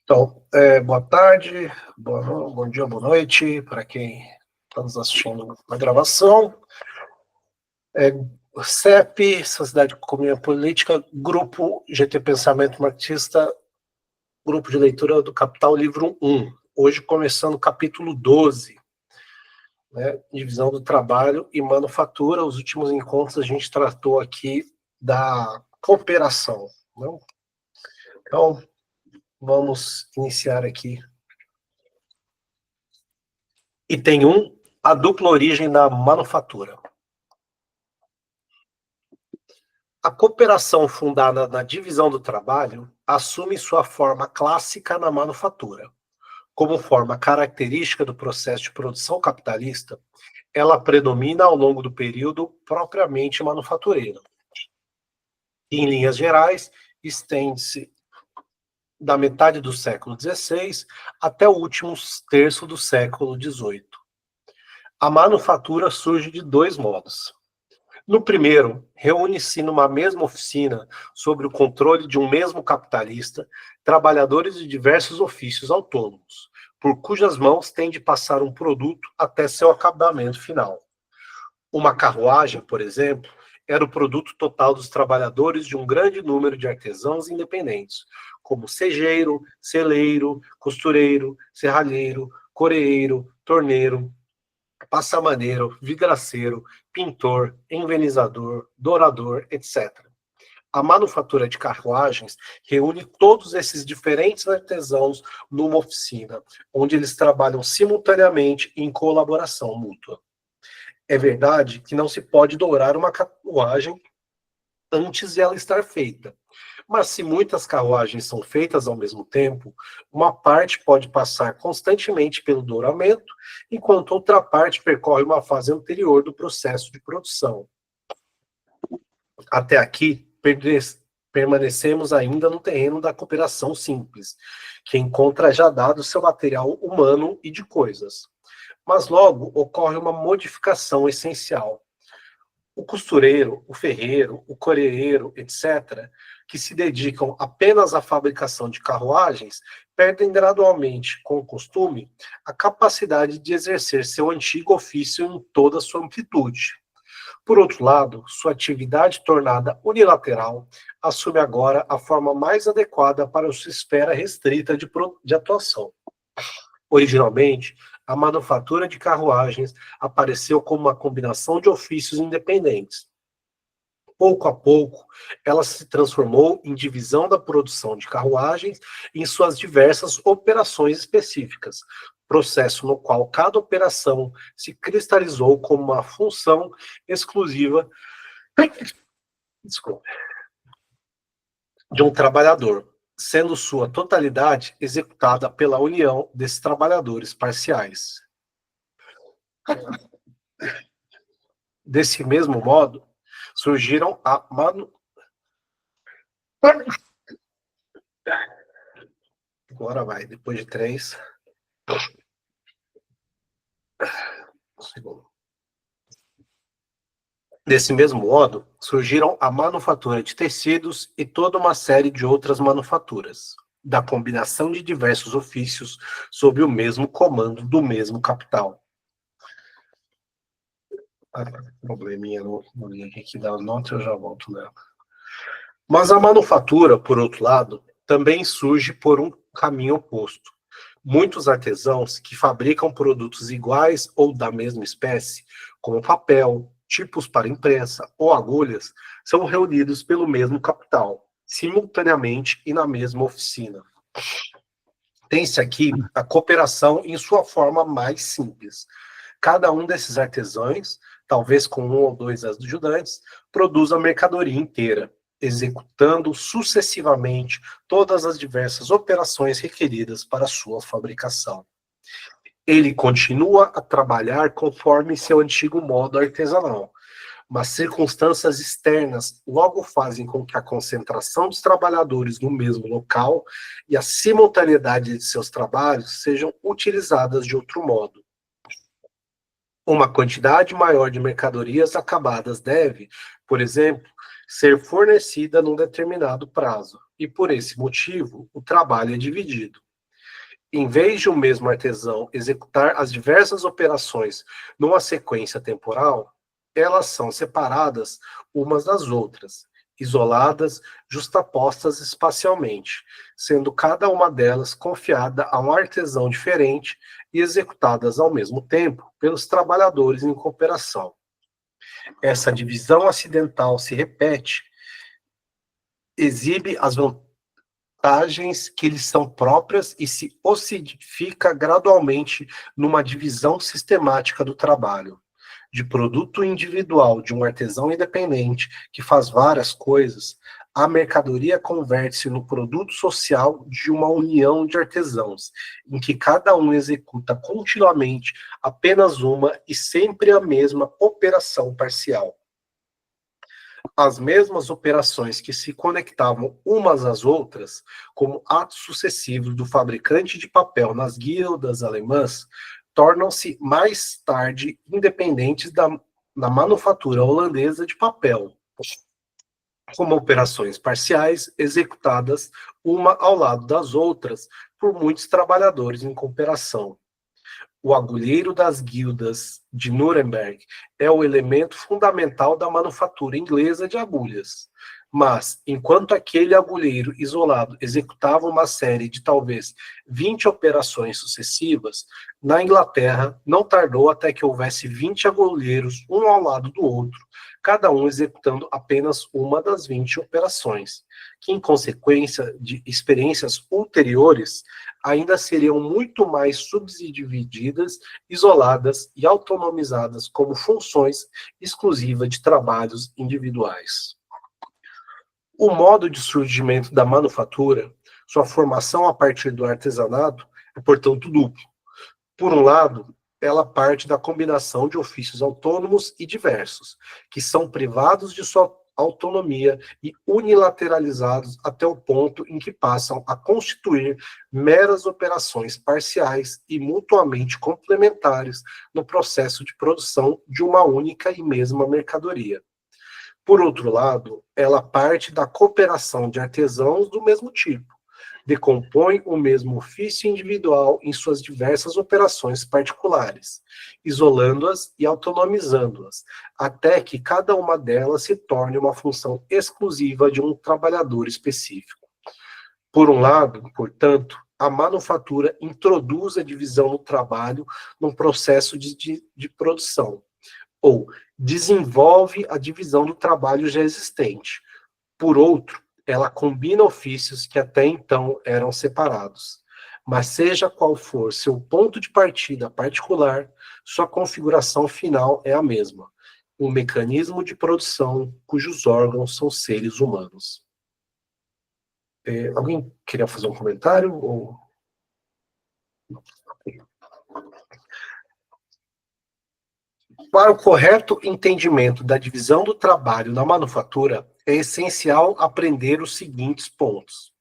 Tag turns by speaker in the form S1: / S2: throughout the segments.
S1: Então, boa tarde, bom dia, boa noite para quem está nos assistindo na gravação. CEP, Sociedade de Economia Política, Grupo GT Pensamento Marxista, Grupo de Leitura do Capital, livro 1. Hoje começando o capítulo 12, né, divisão do trabalho e manufatura. Os últimos encontros a gente tratou aqui da cooperação, né? Então, vamos iniciar aqui. Item 1, a dupla origem da manufatura. A cooperação fundada na divisão do trabalho assume sua forma clássica na manufatura. Como forma característica do processo de produção capitalista, ela predomina ao longo do período propriamente manufatureiro. Em linhas gerais, estende-se da metade do século XVI até o último terço do século XVIII. A manufatura surge de dois modos. No primeiro, reúne-se numa mesma oficina, sob o controle de um mesmo capitalista, trabalhadores de diversos ofícios autônomos, por cujas mãos tem de passar um produto até seu acabamento final. Uma carruagem, por exemplo, era o produto total dos trabalhadores de um grande número de artesãos independentes, como segeiro, celeiro, costureiro, serralheiro, coreeiro, torneiro, passamaneiro, vidraceiro, pintor, envernizador, dourador, etc. A manufatura de carruagens reúne todos esses diferentes artesãos numa oficina, onde eles trabalham simultaneamente em colaboração mútua. É verdade que não se pode dourar uma carruagem antes de ela estar feita. Mas se muitas carruagens são feitas ao mesmo tempo, uma parte pode passar constantemente pelo douramento, enquanto outra parte percorre uma fase anterior do processo de produção. Até aqui, permanecemos ainda no terreno da cooperação simples, que encontra já dado seu material humano e de coisas. Mas logo ocorre uma modificação essencial. O costureiro, o ferreiro, o coreeiro, etc., que se dedicam apenas à fabricação de carruagens, perdem gradualmente, com o costume, a capacidade de exercer seu antigo ofício em toda a sua amplitude. Por outro lado, sua atividade tornada unilateral assume agora a forma mais adequada para sua esfera restrita de atuação. Originalmente, a manufatura de carruagens apareceu como uma combinação de ofícios independentes. Pouco a pouco, ela se transformou em divisão da produção de carruagens em suas diversas operações específicas, processo no qual cada operação se cristalizou como uma função exclusiva de um trabalhador, sendo sua totalidade executada pela união desses trabalhadores parciais. Desse mesmo modo, surgiram a Agora vai, depois de 3. Desse mesmo modo, surgiram a manufatura de tecidos e toda uma série de outras manufaturas, da combinação de diversos ofícios sob o mesmo comando do mesmo capital. Probleminha no link aqui da nota, eu já volto nela. Mas a manufatura, por outro lado, também surge por um caminho oposto. Muitos artesãos que fabricam produtos iguais ou da mesma espécie, como papel, tipos para imprensa ou agulhas, são reunidos pelo mesmo capital, simultaneamente e na mesma oficina. Tem-se aqui a cooperação em sua forma mais simples. Cada um desses artesãos, talvez com 1 ou 2 ajudantes, produz a mercadoria inteira, executando sucessivamente todas as diversas operações requeridas para sua fabricação. Ele continua a trabalhar conforme seu antigo modo artesanal, mas circunstâncias externas logo fazem com que a concentração dos trabalhadores no mesmo local e a simultaneidade de seus trabalhos sejam utilizadas de outro modo. Uma quantidade maior de mercadorias acabadas deve, por exemplo, ser fornecida num determinado prazo, e por esse motivo o trabalho é dividido. Em vez de o mesmo artesão executar as diversas operações numa sequência temporal, elas são separadas umas das outras, isoladas, justapostas espacialmente, sendo cada uma delas confiada a um artesão diferente e executadas ao mesmo tempo pelos trabalhadores em cooperação. Essa divisão acidental se repete, exibe as vantagens que lhes são próprias e se ossifica gradualmente numa divisão sistemática do trabalho, de produto individual de um artesão independente que faz várias coisas. A mercadoria converte-se no produto social de uma união de artesãos, em que cada um executa continuamente apenas uma e sempre a mesma operação parcial. As mesmas operações que se conectavam umas às outras, como atos sucessivos do fabricante de papel nas guildas alemãs, tornam-se mais tarde independentes da manufatura holandesa de papel, como operações parciais executadas uma ao lado das outras por muitos trabalhadores em cooperação. O agulheiro das guildas de Nuremberg é o elemento fundamental da manufatura inglesa de agulhas. Mas, enquanto aquele agulheiro isolado executava uma série de talvez 20 operações sucessivas, na Inglaterra não tardou até que houvesse 20 agulheiros, um ao lado do outro, cada um executando apenas uma das 20 operações, que, em consequência de experiências ulteriores, ainda seriam muito mais subdivididas, isoladas e autonomizadas como funções exclusivas de trabalhos individuais. O modo de surgimento da manufatura, sua formação a partir do artesanato, é, portanto, duplo. Por um lado, ela parte da combinação de ofícios autônomos e diversos, que são privados de sua autonomia e unilateralizados até o ponto em que passam a constituir meras operações parciais e mutuamente complementares no processo de produção de uma única e mesma mercadoria. Por outro lado, ela parte da cooperação de artesãos do mesmo tipo, decompõe o mesmo ofício individual em suas diversas operações particulares, isolando-as e autonomizando-as, até que cada uma delas se torne uma função exclusiva de um trabalhador específico. Por um lado, portanto, a manufatura introduz a divisão do trabalho num processo de produção, ou desenvolve a divisão do trabalho já existente. Por outro, ela combina ofícios que até então eram separados. Mas seja qual for seu ponto de partida particular, sua configuração final é a mesma. Um mecanismo de produção cujos órgãos são seres humanos. Alguém queria fazer um comentário? Ou... Para o correto entendimento da divisão do trabalho na manufatura, é essencial aprender os seguintes pontos.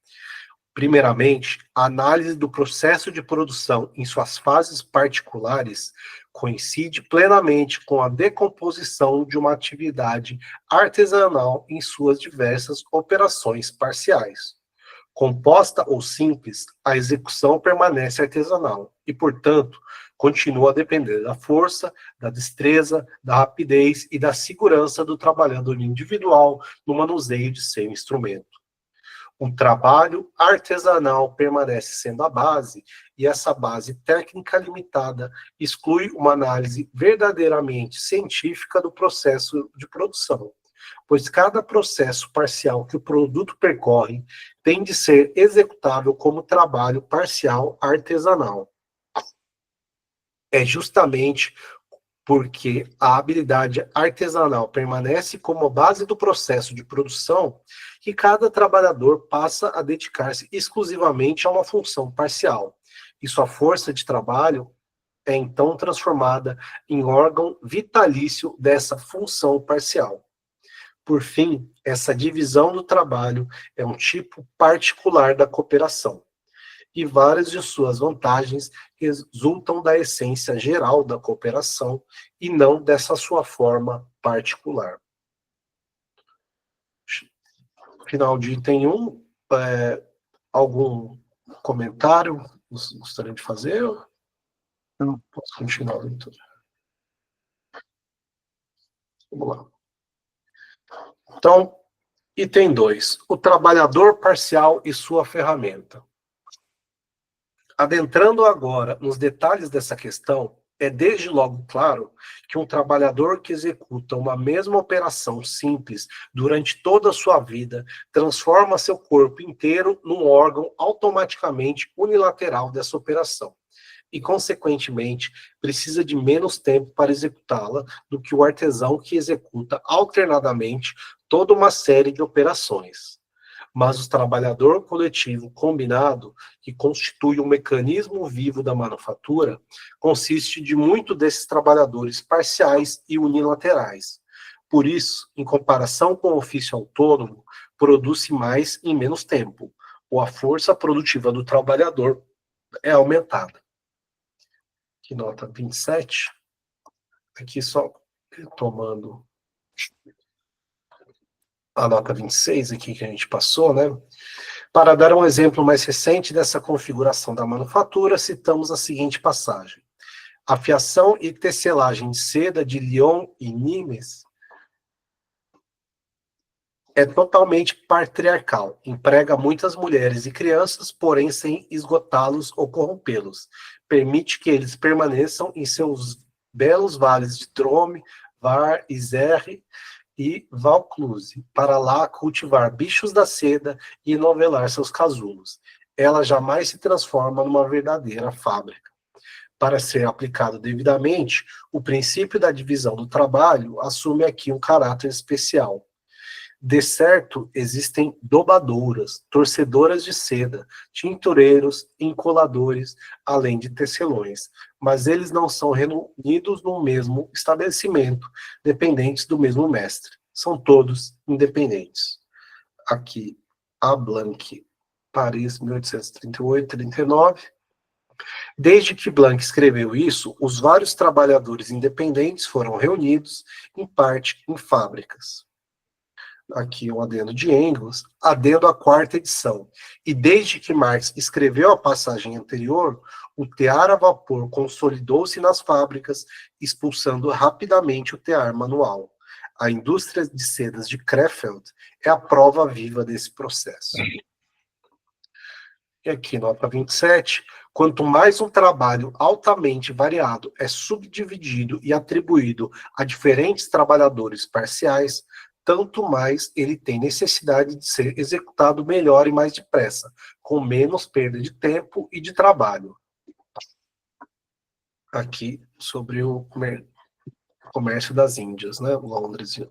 S1: Primeiramente, a análise do processo de produção em suas fases particulares coincide plenamente com a decomposição de uma atividade artesanal em suas diversas operações parciais. Composta ou simples, a execução permanece artesanal e, portanto, continua a depender da força, da destreza, da rapidez e da segurança do trabalhador individual no manuseio de seu instrumento. O trabalho artesanal permanece sendo a base, e essa base técnica limitada exclui uma análise verdadeiramente científica do processo de produção, pois cada processo parcial que o produto percorre tem de ser executável como trabalho parcial artesanal. É justamente porque a habilidade artesanal permanece como base do processo de produção que cada trabalhador passa a dedicar-se exclusivamente a uma função parcial, e sua força de trabalho é então transformada em órgão vitalício dessa função parcial. Por fim, essa divisão do trabalho é um tipo particular da cooperação, e várias de suas vantagens resultam da essência geral da cooperação e não dessa sua forma particular. Final de item 1, algum comentário gostaria de fazer?
S2: Não.
S1: Posso continuar a leitura? Vamos lá. Então, item 2, o trabalhador parcial e sua ferramenta. Adentrando agora nos detalhes dessa questão, é desde logo claro que um trabalhador que executa uma mesma operação simples durante toda a sua vida transforma seu corpo inteiro num órgão automaticamente unilateral dessa operação e, consequentemente, precisa de menos tempo para executá-la do que o artesão que executa alternadamente toda uma série de operações. Mas o trabalhador coletivo combinado, que constitui um mecanismo vivo da manufatura, consiste de muito desses trabalhadores parciais e unilaterais. Por isso, em comparação com o ofício autônomo, produz-se mais em menos tempo, ou a força produtiva do trabalhador é aumentada. Aqui, nota 27. Aqui só retomando a nota 26 aqui que a gente passou, né? Para dar um exemplo mais recente dessa configuração da manufatura, citamos a seguinte passagem. A fiação e tecelagem de seda de Lyon e Nimes é totalmente patriarcal, emprega muitas mulheres e crianças, porém sem esgotá-los ou corrompê-los. Permite que eles permaneçam em seus belos vales de Drôme, Var, Isère e Vaucluse, para lá cultivar bichos da seda e novelar seus casulos. Ela jamais se transforma numa verdadeira fábrica. Para ser aplicado devidamente, o princípio da divisão do trabalho assume aqui um caráter especial. De certo, existem dobadoras, torcedoras de seda, tintureiros, encoladores, além de tecelões, mas eles não são reunidos no mesmo estabelecimento, dependentes do mesmo mestre. São todos independentes. Aqui, A. Blanc, Paris, 1838-39. Desde que Blanc escreveu isso, os vários trabalhadores independentes foram reunidos, em parte, em fábricas. Aqui um adendo de Engels, adendo à quarta edição. E desde que Marx escreveu a passagem anterior, o tear a vapor consolidou-se nas fábricas, expulsando rapidamente o tear manual. A indústria de sedas de Krefeld é a prova viva desse processo. E aqui, nota 27, quanto mais um trabalho altamente variado é subdividido e atribuído a diferentes trabalhadores parciais, tanto mais ele tem necessidade de ser executado melhor e mais depressa, com menos perda de tempo e de trabalho. Aqui, sobre o comércio das Índias, né, Londres.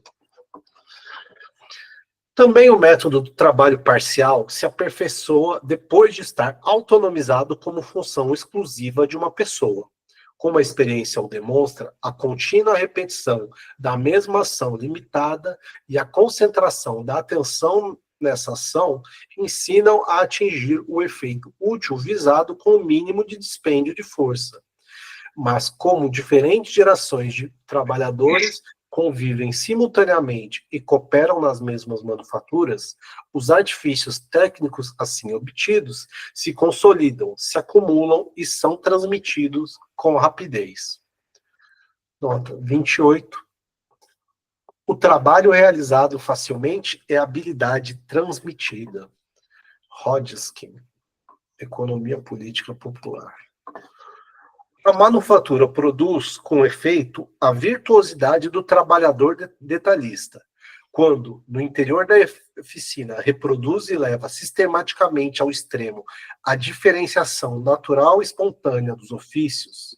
S1: Também o método do trabalho parcial se aperfeiçoa depois de estar autonomizado como função exclusiva de uma pessoa. Como a experiência o demonstra, a contínua repetição da mesma ação limitada e a concentração da atenção nessa ação ensinam a atingir o efeito útil visado com o mínimo de dispêndio de força. Mas como diferentes gerações de trabalhadores convivem simultaneamente e cooperam nas mesmas manufaturas, os artifícios técnicos assim obtidos se consolidam, se acumulam e são transmitidos com rapidez. Nota 28. O trabalho realizado facilmente é habilidade transmitida. Hodgkin, Economia Política Popular. A manufatura produz, com efeito, a virtuosidade do trabalhador detalhista, quando, no interior da oficina, reproduz e leva sistematicamente ao extremo a diferenciação natural e espontânea dos ofícios.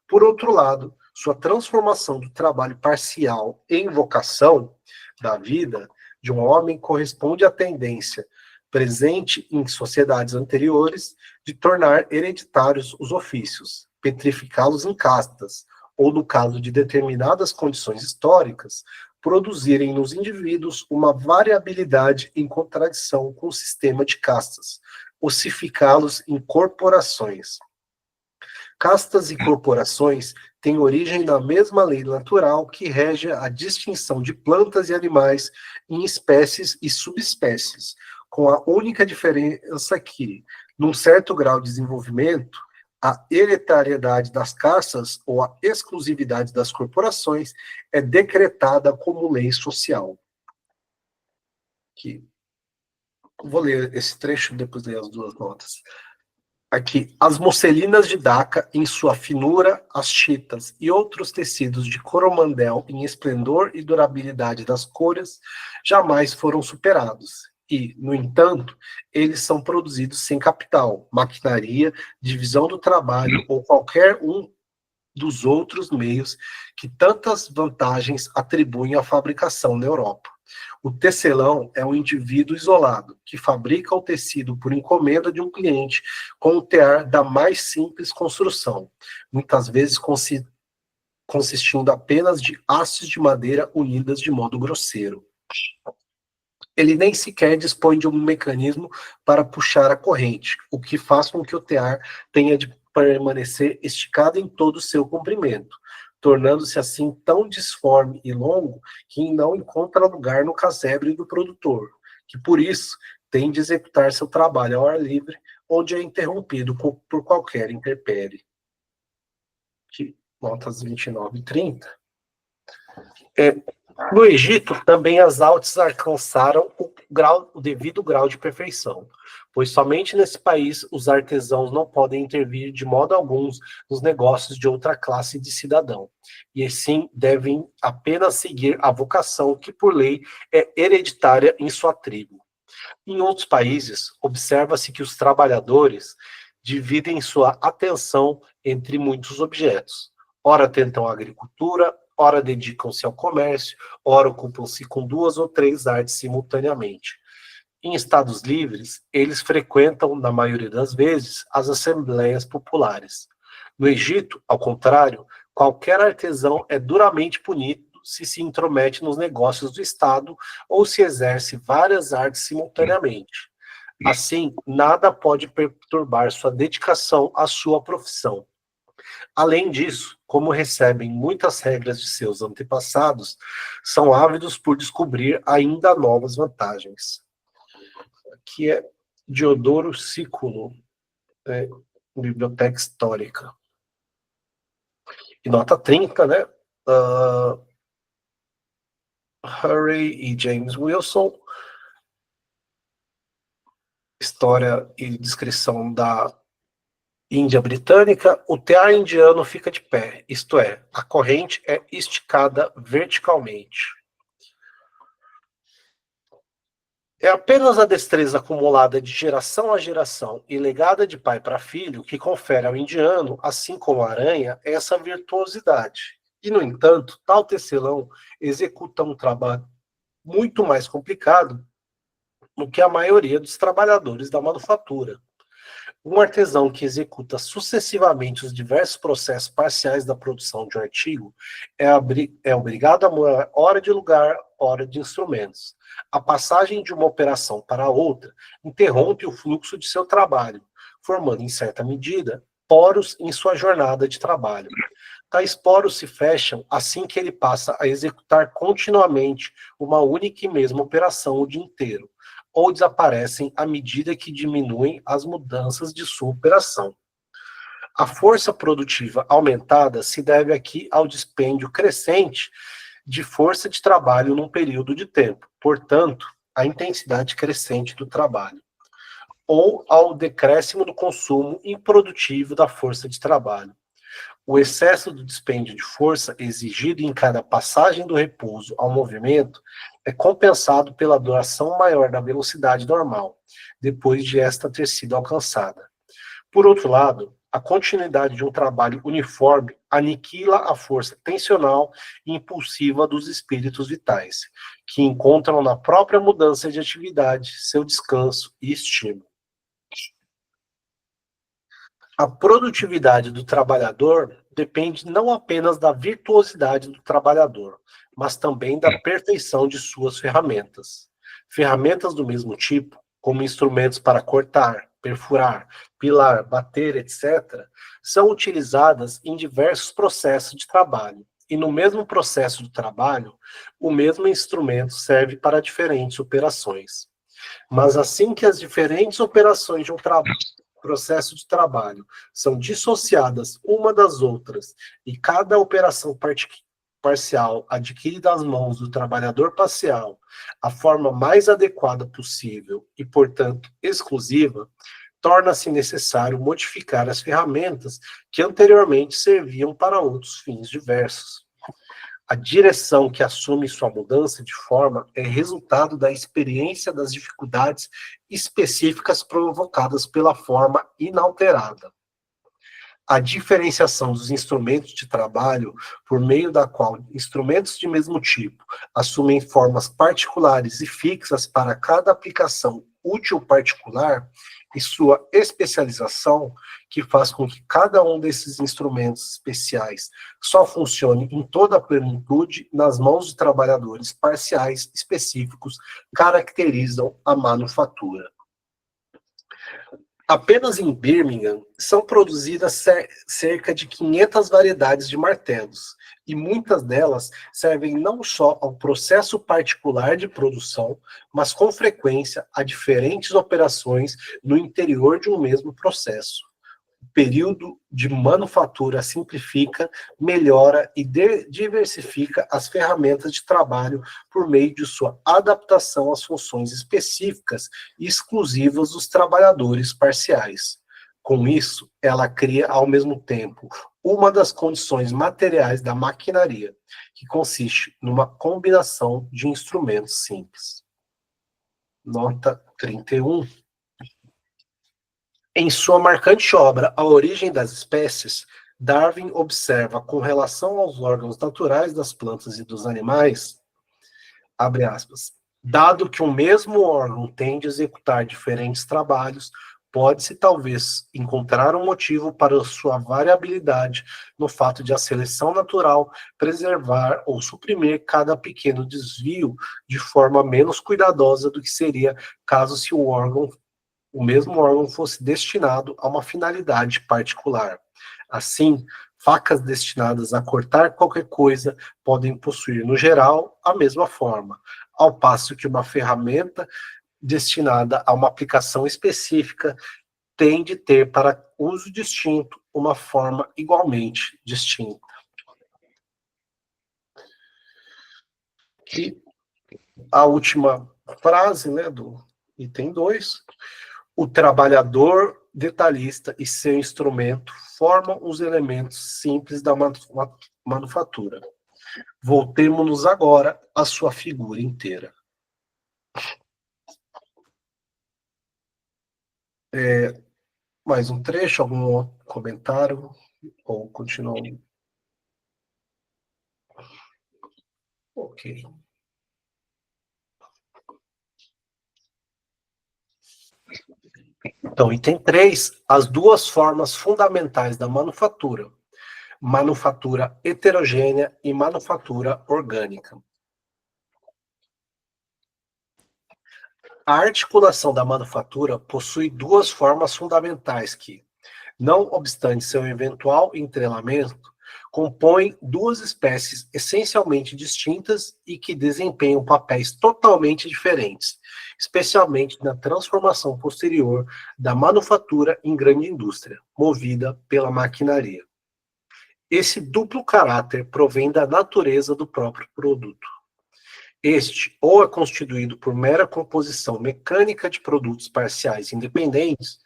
S1: Por outro lado, sua transformação do trabalho parcial em vocação da vida de um homem corresponde à tendência presente em sociedades anteriores de tornar hereditários os ofícios, petrificá-los em castas, ou, no caso de determinadas condições históricas, produzirem nos indivíduos uma variabilidade em contradição com o sistema de castas, ossificá-los em corporações. Castas e corporações têm origem na mesma lei natural que rege a distinção de plantas e animais em espécies e subespécies, com a única diferença que, num certo grau de desenvolvimento, a hereditariedade das castas ou a exclusividade das corporações é decretada como lei social. Aqui. Vou ler esse trecho e depois ler as duas notas. Aqui, as mosselinas de Daca, em sua finura, as chitas e outros tecidos de coromandel em esplendor e durabilidade das cores, jamais foram superados. E, no entanto, eles são produzidos sem capital, maquinaria, divisão do trabalho ou qualquer um dos outros meios que tantas vantagens atribuem à fabricação na Europa. O tecelão é um indivíduo isolado, que fabrica o tecido por encomenda de um cliente com o tear da mais simples construção, muitas vezes consistindo apenas de hastes de madeira unidas de modo grosseiro. Ele nem sequer dispõe de um mecanismo para puxar a corrente, o que faz com que o tear tenha de permanecer esticado em todo o seu comprimento, tornando-se assim tão disforme e longo que não encontra lugar no casebre do produtor, que por isso tem de executar seu trabalho ao ar livre, onde é interrompido por qualquer intempérie. Notas 29 e 30. No Egito, também as artes alcançaram o devido grau de perfeição, pois somente nesse país os artesãos não podem intervir de modo algum nos negócios de outra classe de cidadão, e assim devem apenas seguir a vocação que, por lei, é hereditária em sua tribo. Em outros países, observa-se que os trabalhadores dividem sua atenção entre muitos objetos. Ora tentam a agricultura, ora dedicam-se ao comércio, ora ocupam-se com 2 ou 3 artes simultaneamente. Em estados livres, eles frequentam, na maioria das vezes, as assembleias populares. No Egito, ao contrário, qualquer artesão é duramente punido se intromete nos negócios do Estado ou se exerce várias artes simultaneamente. Assim, nada pode perturbar sua dedicação à sua profissão. Além disso, como recebem muitas regras de seus antepassados, são ávidos por descobrir ainda novas vantagens. Aqui é Diodoro Sículo, Biblioteca Histórica. E nota 30, né? Hurry e James Wilson, História e Descrição da Índia Britânica. O tear indiano fica de pé, isto é, a corrente é esticada verticalmente. É apenas a destreza acumulada de geração a geração e legada de pai para filho que confere ao indiano, assim como a aranha, essa virtuosidade. E, no entanto, tal tecelão executa um trabalho muito mais complicado do que a maioria dos trabalhadores da manufatura. Um artesão que executa sucessivamente os diversos processos parciais da produção de um artigo é obrigado a mudar hora de lugar, hora de instrumentos. A passagem de uma operação para outra interrompe o fluxo de seu trabalho, formando, em certa medida, poros em sua jornada de trabalho. Tais poros se fecham assim que ele passa a executar continuamente uma única e mesma operação o dia inteiro, ou desaparecem à medida que diminuem as mudanças de sua operação. A força produtiva aumentada se deve aqui ao dispêndio crescente de força de trabalho num período de tempo, portanto, à intensidade crescente do trabalho, ou ao decréscimo do consumo improdutivo da força de trabalho. O excesso do dispêndio de força exigido em cada passagem do repouso ao movimento é compensado pela duração maior da velocidade normal, depois de esta ter sido alcançada. Por outro lado, a continuidade de um trabalho uniforme aniquila a força tensional e impulsiva dos espíritos vitais, que encontram na própria mudança de atividade seu descanso e estímulo. A produtividade do trabalhador depende não apenas da virtuosidade do trabalhador, mas também da perfeição de suas ferramentas. Ferramentas do mesmo tipo, como instrumentos para cortar, perfurar, pilar, bater, etc., são utilizadas em diversos processos de trabalho. E no mesmo processo de trabalho, o mesmo instrumento serve para diferentes operações. Mas assim que as diferentes operações de um processo de trabalho são dissociadas uma das outras e cada operação parcial adquire das mãos do trabalhador parcial a forma mais adequada possível e, portanto, exclusiva, torna-se necessário modificar as ferramentas que anteriormente serviam para outros fins diversos. A direção que assume sua mudança de forma é resultado da experiência das dificuldades específicas provocadas pela forma inalterada. A diferenciação dos instrumentos de trabalho, por meio da qual instrumentos de mesmo tipo assumem formas particulares e fixas para cada aplicação útil particular, e sua especialização, que faz com que cada um desses instrumentos especiais só funcione em toda a plenitude nas mãos de trabalhadores parciais específicos, caracterizam a manufatura. Apenas em Birmingham são produzidas cerca de 500 variedades de martelos, e muitas delas servem não só ao processo particular de produção, mas com frequência a diferentes operações no interior de um mesmo processo. O período de manufatura simplifica, melhora e diversifica as ferramentas de trabalho por meio de sua adaptação às funções específicas e exclusivas dos trabalhadores parciais. Com isso, ela cria, ao mesmo tempo, uma das condições materiais da maquinaria, que consiste numa combinação de instrumentos simples. Nota 31. Em sua marcante obra A Origem das Espécies, Darwin observa com relação aos órgãos naturais das plantas e dos animais, abre aspas, dado que um mesmo órgão tende a executar diferentes trabalhos, pode-se talvez encontrar um motivo para sua variabilidade no fato de a seleção natural preservar ou suprimir cada pequeno desvio de forma menos cuidadosa do que seria caso se o mesmo órgão fosse destinado a uma finalidade particular. Assim, facas destinadas a cortar qualquer coisa podem possuir, no geral, a mesma forma, ao passo que uma ferramenta destinada a uma aplicação específica tem de ter, para uso distinto, uma forma igualmente distinta. E a última frase, né, do item 2, o trabalhador detalhista e seu instrumento formam os elementos simples da manufatura. Voltemo-nos agora à sua figura inteira. Mais um trecho, algum comentário? Ou continuamos? Ok. Então, item 3, as duas formas fundamentais da manufatura. Manufatura heterogênea e manufatura orgânica. A articulação da manufatura possui duas formas fundamentais que, não obstante seu eventual entrelaçamento, compõem duas espécies essencialmente distintas e que desempenham papéis totalmente diferentes, especialmente na transformação posterior da manufatura em grande indústria, movida pela maquinaria. Esse duplo caráter provém da natureza do próprio produto. Este ou é constituído por mera composição mecânica de produtos parciais independentes,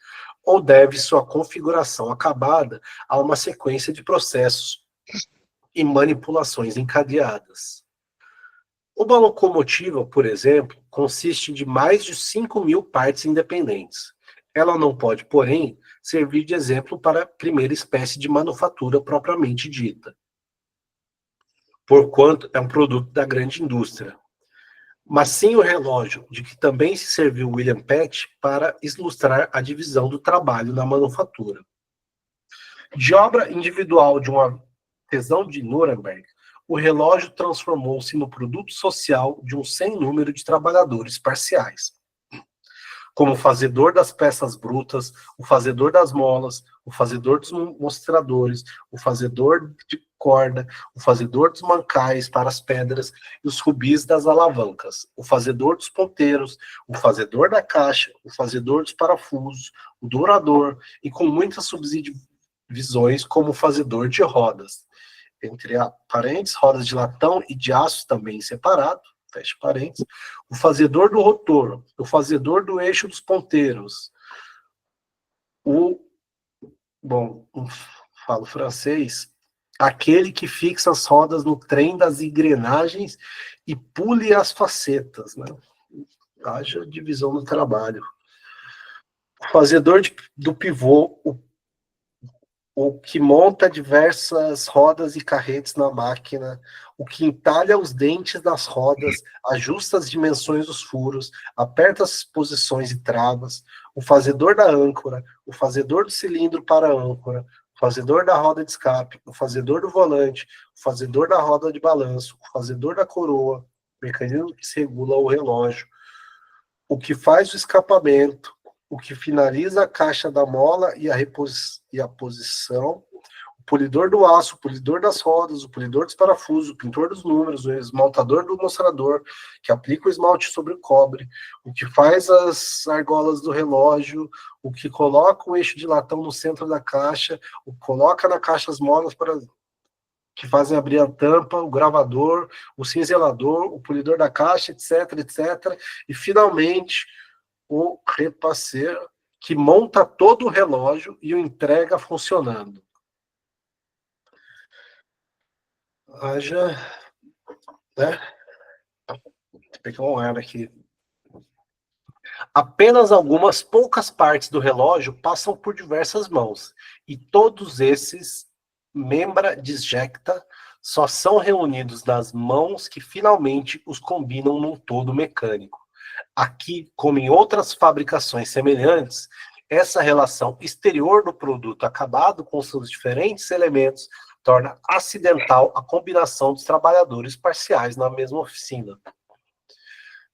S1: ou deve sua configuração acabada a uma sequência de processos e manipulações encadeadas. Uma locomotiva, por exemplo, consiste de mais de 5.000 partes independentes. Ela não pode, porém, servir de exemplo para a primeira espécie de manufatura propriamente dita, porquanto é um produto da grande indústria. Mas sim o relógio, de que também se serviu William Pett para ilustrar a divisão do trabalho na manufatura. De obra individual de um artesão de Nuremberg, o relógio transformou-se no produto social de um sem número de trabalhadores parciais. como o fazedor das peças brutas, o fazedor das molas, o fazedor dos mostradores, o fazedor de corda, o fazedor dos mancais para as pedras e os rubis das alavancas, o fazedor dos ponteiros, o fazedor da caixa, o fazedor dos parafusos, o dourador, e com muitas subdivisões como o fazedor de rodas, entre parênteses, rodas de latão e de aço também separado, fecha parênteses, o fazedor do rotor, o fazedor do eixo dos ponteiros, falo francês, aquele que fixa as rodas no trem das engrenagens e pule as facetas, né? Haja divisão do trabalho. O fazedor do pivô, o que monta diversas rodas e carretes na máquina, o que entalha os dentes das rodas, ajusta as dimensões dos furos, aperta as posições e travas, o fazedor da âncora, o fazedor do cilindro para a âncora, o fazedor da roda de escape, o fazedor do volante, o fazedor da roda de balanço, o fazedor da coroa, o mecanismo que se regula o relógio, o que faz o escapamento, o que finaliza a caixa da mola e a posição, o polidor do aço, o polidor das rodas, o polidor dos parafusos, o pintor dos números, o esmaltador do mostrador, que aplica o esmalte sobre o cobre, o que faz as argolas do relógio, o que coloca o eixo de latão no centro da caixa, o que coloca na caixa as molas que fazem abrir a tampa, o gravador, o cinzelador, o polidor da caixa, etc, etc. E, finalmente, o repasseiro, que monta todo o relógio e o entrega funcionando. Haja, né? Vou pegar um ar aqui. Apenas algumas poucas partes do relógio passam por diversas mãos, e todos esses membra disjecta só são reunidos nas mãos que finalmente os combinam num todo mecânico. Aqui, como em outras fabricações semelhantes, essa relação exterior do produto acabado com seus diferentes elementos torna acidental a combinação dos trabalhadores parciais na mesma oficina.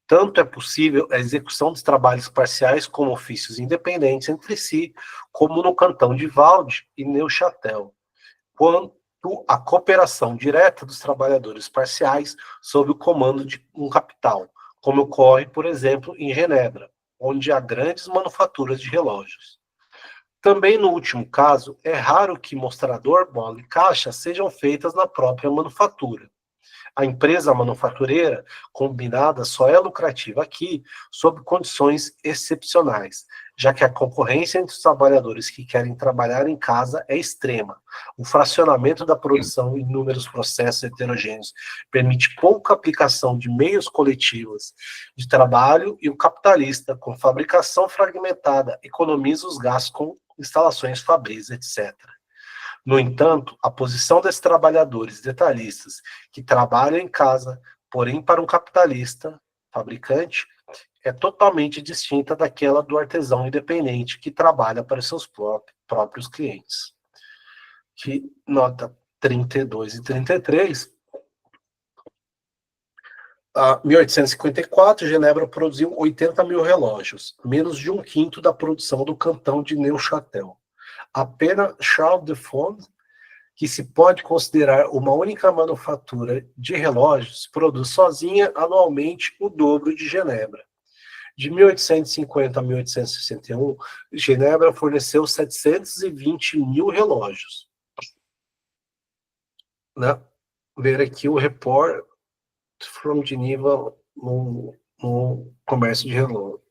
S1: Tanto é possível a execução dos trabalhos parciais como ofícios independentes entre si, como no cantão de Valde e Neuchâtel, quanto a cooperação direta dos trabalhadores parciais sob o comando de um capital, como ocorre, por exemplo, em Genebra, onde há grandes manufaturas de relógios. Também no último caso, é raro que mostrador, mola e caixa sejam feitas na própria manufatura. A empresa manufatureira combinada só é lucrativa aqui sob condições excepcionais, já que a concorrência entre os trabalhadores que querem trabalhar em casa é extrema. O fracionamento da produção em inúmeros processos heterogêneos permite pouca aplicação de meios coletivos de trabalho e o capitalista, com fabricação fragmentada, economiza os gastos com instalações fabris, etc. No entanto, a posição desses trabalhadores detalhistas que trabalham em casa, porém para um capitalista, fabricante, é totalmente distinta daquela do artesão independente que trabalha para seus próprios clientes. Que nota 32 e 33. Em 1854, Genebra produziu 80 mil relógios, menos de um quinto da produção do cantão de Neuchâtel. Apenas Charles de Fond, que se pode considerar uma única manufatura de relógios, produz sozinha anualmente o dobro de Genebra. De 1850 a 1861, Genebra forneceu 720 mil relógios. Né? Ver aqui o report from Geneva no comércio de relógios.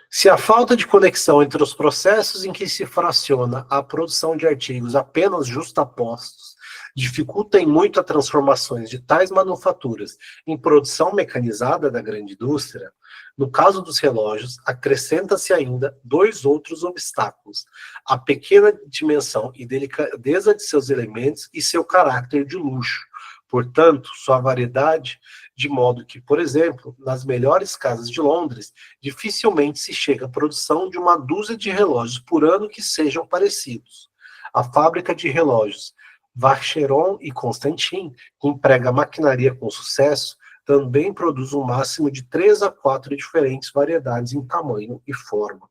S1: Se a falta de conexão entre os processos em que se fraciona a produção de artigos apenas justapostos dificulta em muito as transformações de tais manufaturas em produção mecanizada da grande indústria, no caso dos relógios, acrescenta-se ainda dois outros obstáculos: a pequena dimensão e delicadeza de seus elementos e seu caráter de luxo. Portanto, sua variedade, de modo que, por exemplo, nas melhores casas de Londres, dificilmente se chega à produção de uma dúzia de relógios por ano que sejam parecidos. A fábrica de relógios Vacheron e Constantin, que emprega maquinaria com sucesso, também produz um máximo de 3 a 4 diferentes variedades em tamanho e forma.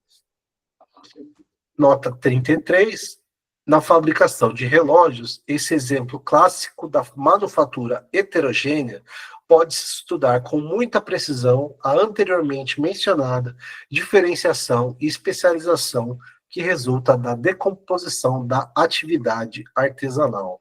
S1: Nota 33. Na fabricação de relógios, esse exemplo clássico da manufatura heterogênea pode-se estudar com muita precisão a anteriormente mencionada diferenciação e especialização que resulta da decomposição da atividade artesanal.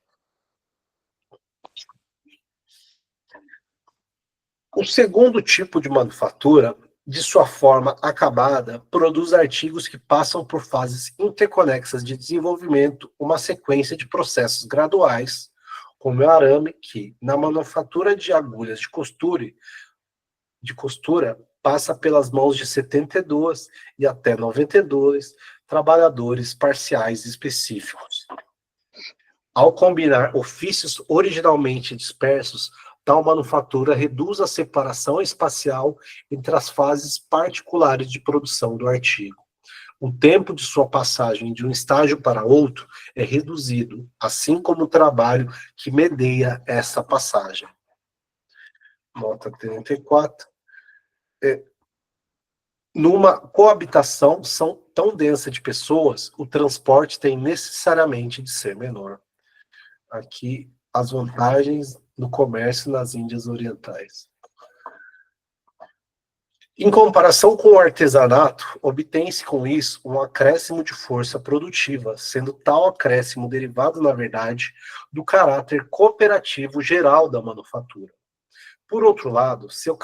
S1: O segundo tipo de manufatura, de sua forma acabada, produz artigos que passam por fases interconexas de desenvolvimento, uma sequência de processos graduais, como o arame, que, na manufatura de agulhas de costura, passa pelas mãos de 72 e até 92 trabalhadores parciais específicos. Ao combinar ofícios originalmente dispersos, tal manufatura reduz a separação espacial entre as fases particulares de produção do artigo. O tempo de sua passagem de um estágio para outro é reduzido, assim como o trabalho que medeia essa passagem. Nota 34. Numa coabitação tão densa de pessoas, o transporte tem necessariamente de ser menor. Aqui, as vantagens do comércio nas Índias Orientais. Em comparação com o artesanato, obtém-se com isso um acréscimo de força produtiva, sendo tal acréscimo derivado, na verdade, do caráter cooperativo geral da manufatura. Por outro lado, seu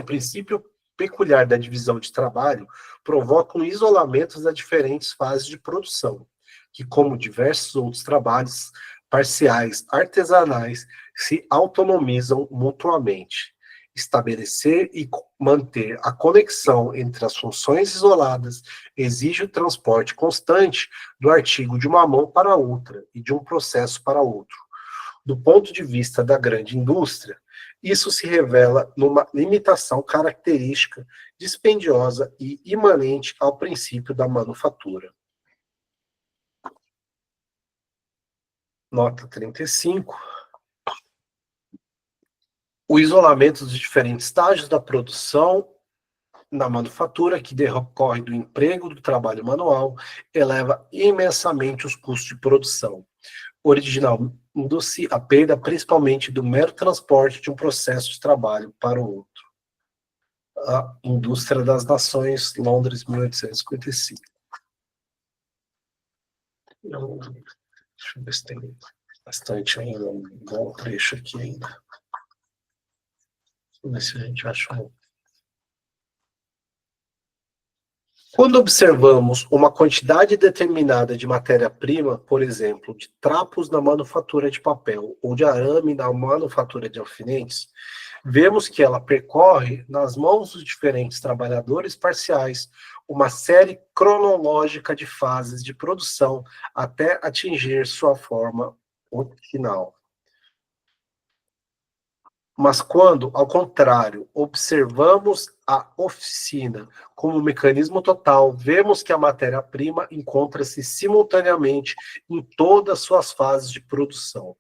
S1: princípio peculiar da divisão de trabalho provoca um isolamento das diferentes fases de produção, que, como diversos outros trabalhos parciais artesanais, se autonomizam mutuamente. Estabelecer e manter a conexão entre as funções isoladas exige o transporte constante do artigo de uma mão para outra e de um processo para outro. Do ponto de vista da grande indústria, isso se revela numa limitação característica, dispendiosa e imanente ao princípio da manufatura. Nota 35. O isolamento dos diferentes estágios da produção na manufatura, que decorre do emprego do trabalho manual, eleva imensamente os custos de produção, originando-se a perda principalmente do mero transporte de um processo de trabalho para o outro. A Indústria das Nações, Londres, 1855. Deixa eu ver se tem bastante ainda, um bom trecho aqui ainda. Vamos ver se a gente acha um. Quando observamos uma quantidade determinada de matéria-prima, por exemplo, de trapos na manufatura de papel ou de arame na manufatura de alfinetes, vemos que ela percorre, nas mãos dos diferentes trabalhadores parciais, uma série cronológica de fases de produção até atingir sua forma final. Mas quando, ao contrário, observamos a oficina como um mecanismo total, vemos que a matéria-prima encontra-se simultaneamente em todas suas fases de produção.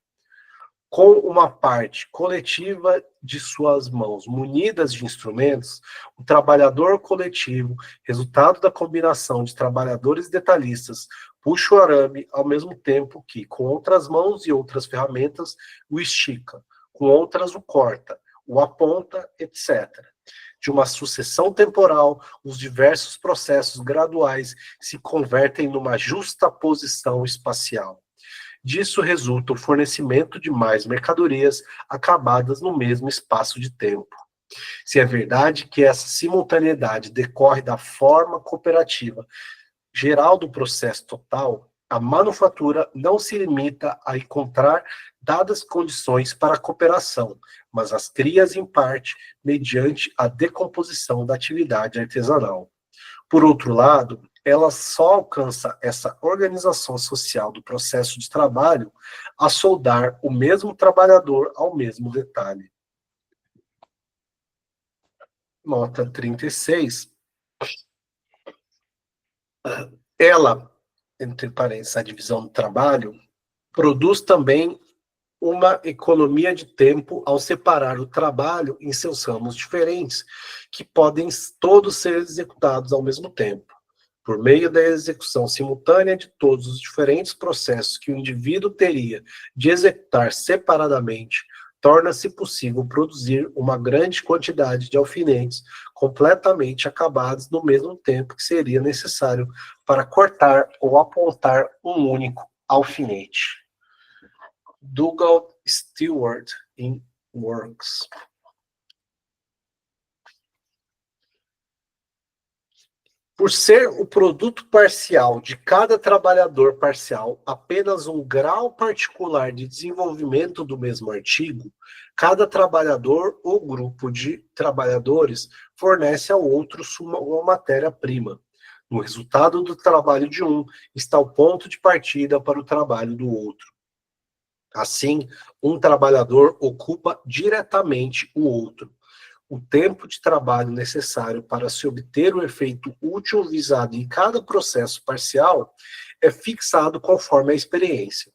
S1: Com uma parte coletiva de suas mãos munidas de instrumentos, o trabalhador coletivo, resultado da combinação de trabalhadores detalhistas, puxa o arame ao mesmo tempo que, com outras mãos e outras ferramentas, o estica. Com outras o corta, o aponta, etc. De uma sucessão temporal, os diversos processos graduais se convertem numa justaposição espacial. Disso resulta o fornecimento de mais mercadorias acabadas no mesmo espaço de tempo. Se é verdade que essa simultaneidade decorre da forma cooperativa geral do processo total, a manufatura não se limita a encontrar dadas condições para a cooperação, mas as cria em parte mediante a decomposição da atividade artesanal. Por outro lado, ela só alcança essa organização social do processo de trabalho a soldar o mesmo trabalhador ao mesmo detalhe. Nota 36. Ela, entre parênteses, a divisão do trabalho, produz também uma economia de tempo ao separar o trabalho em seus ramos diferentes, que podem todos ser executados ao mesmo tempo. Por meio da execução simultânea de todos os diferentes processos que o indivíduo teria de executar separadamente, torna-se possível produzir uma grande quantidade de alfinetes completamente acabados no mesmo tempo que seria necessário para cortar ou apontar um único alfinete. Douglas Stewart in Works. Por ser o produto parcial de cada trabalhador parcial apenas um grau particular de desenvolvimento do mesmo artigo, cada trabalhador ou grupo de trabalhadores fornece ao outro uma matéria-prima. No resultado do trabalho de um está o ponto de partida para o trabalho do outro. Assim, um trabalhador ocupa diretamente o outro. O tempo de trabalho necessário para se obter o efeito útil visado em cada processo parcial é fixado conforme a experiência.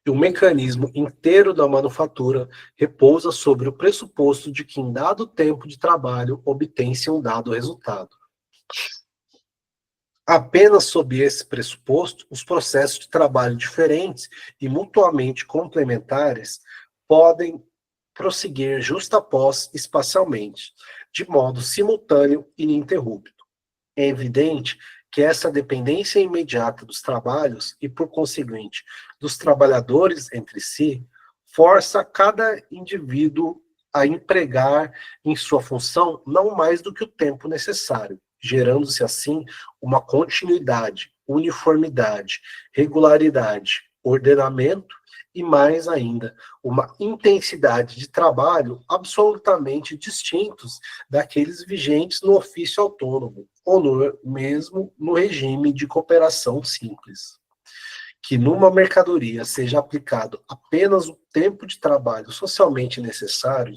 S1: E o mecanismo inteiro da manufatura repousa sobre o pressuposto de que em dado tempo de trabalho obtém-se um dado resultado. Apenas sob esse pressuposto, os processos de trabalho diferentes e mutuamente complementares podem prosseguir justapós espacialmente, de modo simultâneo e ininterrupto. É evidente que essa dependência imediata dos trabalhos e, por conseguinte, dos trabalhadores entre si, força cada indivíduo a empregar em sua função não mais do que o tempo necessário, gerando-se assim uma continuidade, uniformidade, regularidade, ordenamento e, mais ainda, uma intensidade de trabalho absolutamente distintos daqueles vigentes no ofício autônomo, ou mesmo no regime de cooperação simples. Que numa mercadoria seja aplicado apenas o tempo de trabalho socialmente necessário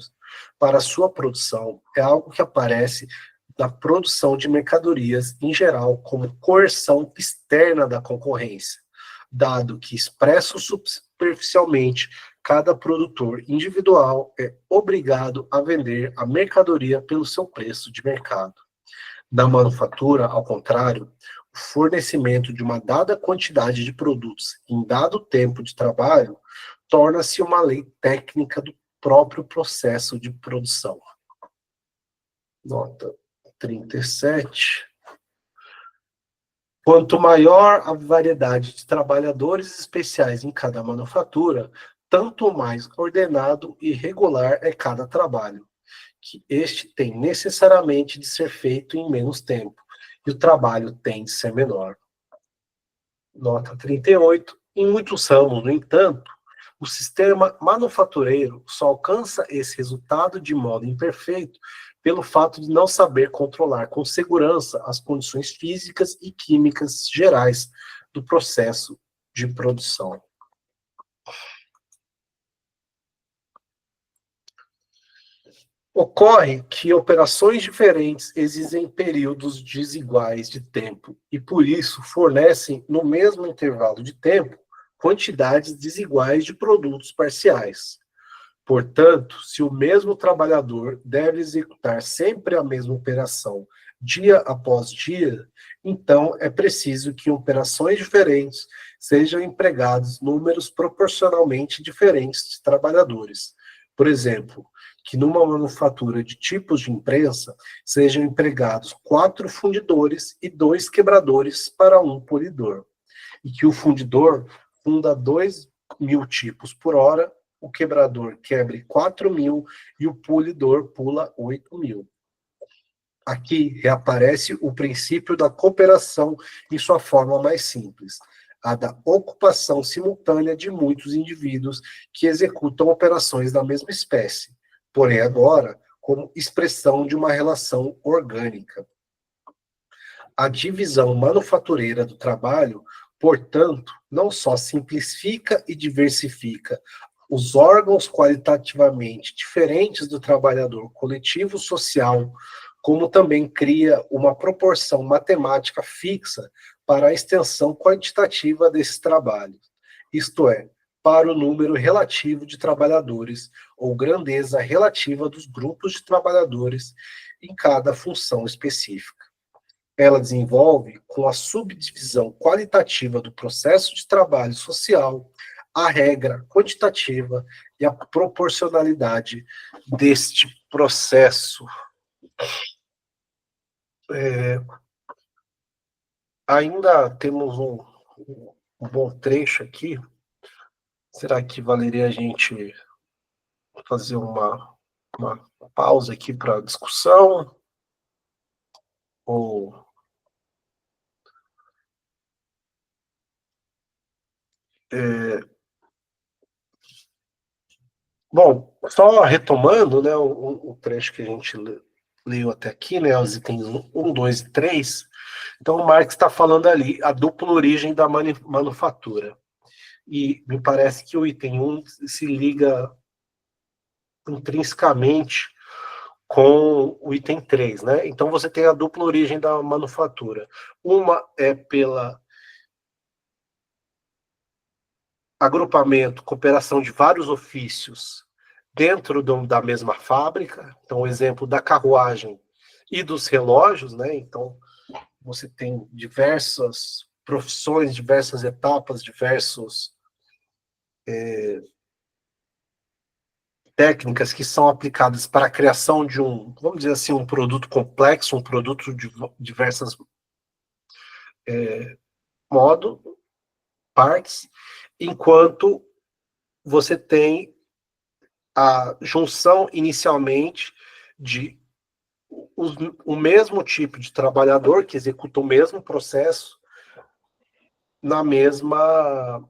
S1: para sua produção é algo que aparece na produção de mercadorias em geral como coerção externa da concorrência, dado que expresso superficialmente, cada produtor individual é obrigado a vender a mercadoria pelo seu preço de mercado. Na manufatura, ao contrário, o fornecimento de uma dada quantidade de produtos em dado tempo de trabalho torna-se uma lei técnica do próprio processo de produção. Nota 37. Quanto maior a variedade de trabalhadores especiais em cada manufatura, tanto mais ordenado e regular é cada trabalho, que este tem necessariamente de ser feito em menos tempo, e o trabalho tem de ser menor. Nota 38. Em muitos ramos, no entanto, o sistema manufatureiro só alcança esse resultado de modo imperfeito pelo fato de não saber controlar com segurança as condições físicas e químicas gerais do processo de produção. Ocorre que operações diferentes exigem períodos desiguais de tempo e, por isso, fornecem, no mesmo intervalo de tempo, quantidades desiguais de produtos parciais. Portanto, se o mesmo trabalhador deve executar sempre a mesma operação dia após dia, então é preciso que em operações diferentes sejam empregados números proporcionalmente diferentes de trabalhadores. Por exemplo, que numa manufatura de tipos de imprensa sejam empregados 4 fundidores e 2 quebradores para um polidor, e que o fundidor funda 2.000 tipos por hora, o quebrador quebre 4.000 e o polidor pula 8.000. Aqui reaparece o princípio da cooperação em sua forma mais simples, a da ocupação simultânea de muitos indivíduos que executam operações da mesma espécie, porém agora como expressão de uma relação orgânica. A divisão manufatureira do trabalho, portanto, não só simplifica e diversifica os órgãos qualitativamente diferentes do trabalhador coletivo social, como também cria uma proporção matemática fixa para a extensão quantitativa desses trabalhos. Isto é, para o número relativo de trabalhadores ou grandeza relativa dos grupos de trabalhadores em cada função específica. Ela desenvolve, com a subdivisão qualitativa do processo de trabalho social, a regra quantitativa e a proporcionalidade deste processo. Ainda temos um bom trecho aqui. Será que valeria a gente fazer uma pausa aqui para discussão? Ou bom, só retomando, né, o trecho que a gente leu até aqui, né, os itens 1, 2 e 3. Então, o Marx está falando ali a dupla origem da manufatura. E me parece que o item 1 se liga intrinsecamente com o item 3, né? Então, você tem a dupla origem da manufatura. Uma é pela agrupamento, cooperação de vários ofícios dentro da mesma fábrica. Então, o exemplo da carruagem e dos relógios, né? Então, você tem diversas profissões, diversas etapas, diversos técnicas que são aplicadas para a criação de vamos dizer assim, um produto complexo, um produto de diversas modos, partes, enquanto você tem a junção inicialmente de o mesmo tipo de trabalhador que executa o mesmo processo na mesma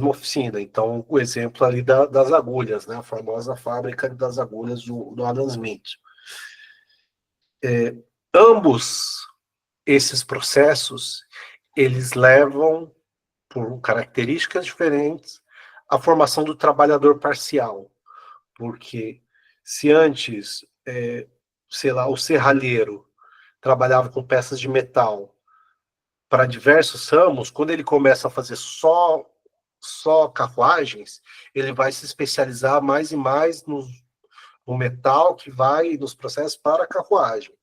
S1: oficina. Então, o exemplo ali das agulhas, né? A famosa fábrica das agulhas do Adam Smith. Ambos esses processos, eles levam, por características diferentes, a formação do trabalhador parcial. Porque se antes, sei lá, o serralheiro trabalhava com peças de metal para diversos ramos, quando ele começa a fazer só carruagens, ele vai se especializar mais e mais no metal que vai nos processos para a carruagem.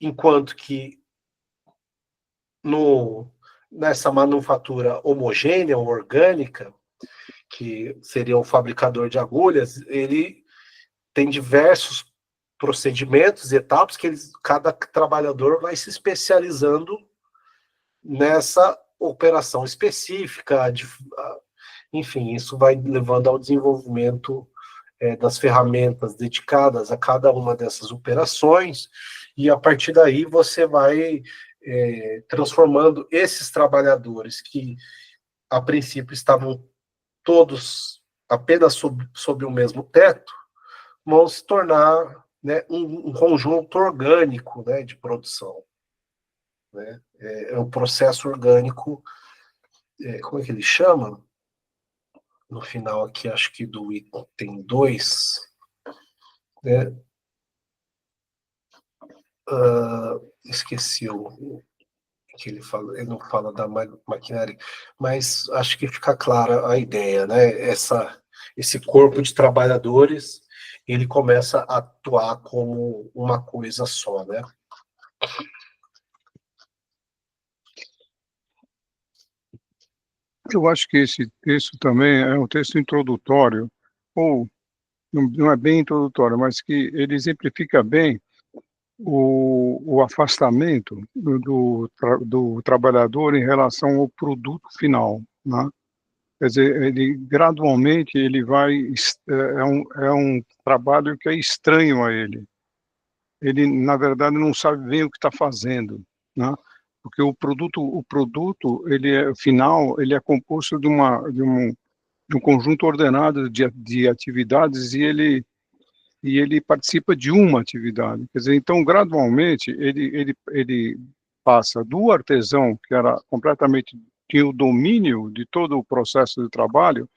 S1: Enquanto que nessa manufatura homogênea, orgânica, que seria o fabricador de agulhas, ele tem diversos procedimentos, etapas, que cada trabalhador vai se especializando nessa operação específica. Enfim, isso vai levando ao desenvolvimento das ferramentas dedicadas a cada uma dessas operações, e a partir daí você vai transformando esses trabalhadores que, a princípio, estavam todos apenas sob o mesmo teto, vão se tornar, né, um conjunto orgânico, né, de produção. Né? É um processo orgânico, como é que ele chama? No final aqui, acho que do item 2, né? Esqueci o que ele fala, ele não fala da maquinária, mas acho que fica clara a ideia, né? Esse corpo de trabalhadores, ele começa a atuar como uma coisa só, né?
S2: Eu acho que esse texto também é um texto introdutório, ou não é bem introdutório, mas que ele exemplifica bem o afastamento do trabalhador em relação ao produto final, né? Quer dizer, ele gradualmente ele vai, é um trabalho que é estranho a ele. Ele, na verdade, não sabe bem o que está fazendo, né? Porque o produto, ele é final, ele é composto de um conjunto ordenado de atividades e ele participa de uma atividade. Quer dizer, então, gradualmente, ele passa do artesão, que era completamente, tinha o domínio de todo o processo de trabalho,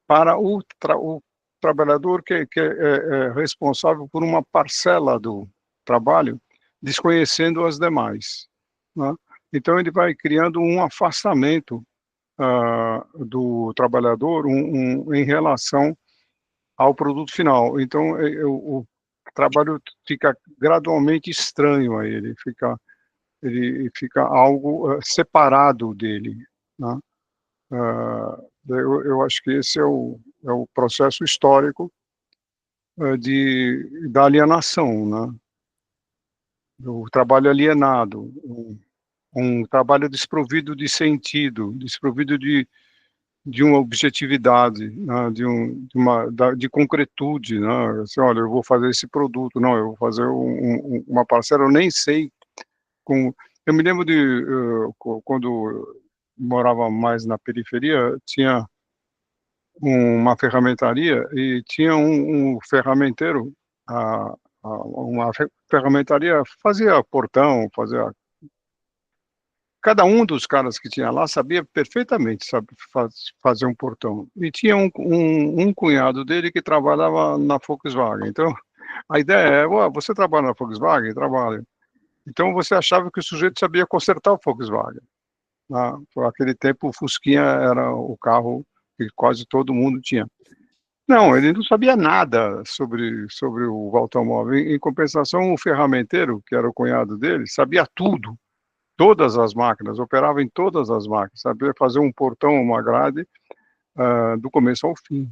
S2: para o trabalhador que é responsável por uma parcela do trabalho, desconhecendo as demais, né? Então ele vai criando um afastamento do trabalhador em relação ao produto final. Então o trabalho fica gradualmente estranho a ele, ele fica algo separado dele, né? Eu acho que esse é o processo histórico da alienação, né? Do trabalho alienado, um trabalho desprovido de sentido, desprovido de uma objetividade, né? De concretude, né? Assim, olha, eu vou fazer esse produto, não, eu vou fazer uma parcela, eu nem sei como. Eu me lembro quando morava mais na periferia, tinha uma ferramentaria e tinha um ferramenteiro, uma ferramentaria fazia portão, fazia. Cada um dos caras que tinha lá sabia perfeitamente fazer um portão. E tinha um cunhado dele que trabalhava na Volkswagen. Então, a ideia é: "Ué, você trabalha na Volkswagen?" Trabalho. Então, você achava que o sujeito sabia consertar o Volkswagen. Por aquele tempo, o Fusquinha era o carro que quase todo mundo tinha. Não, ele não sabia nada sobre o automóvel. Em compensação, o ferramenteiro, que era o cunhado dele, sabia tudo, todas as máquinas, operava em todas as máquinas, sabia fazer um portão, uma grade, do começo ao fim.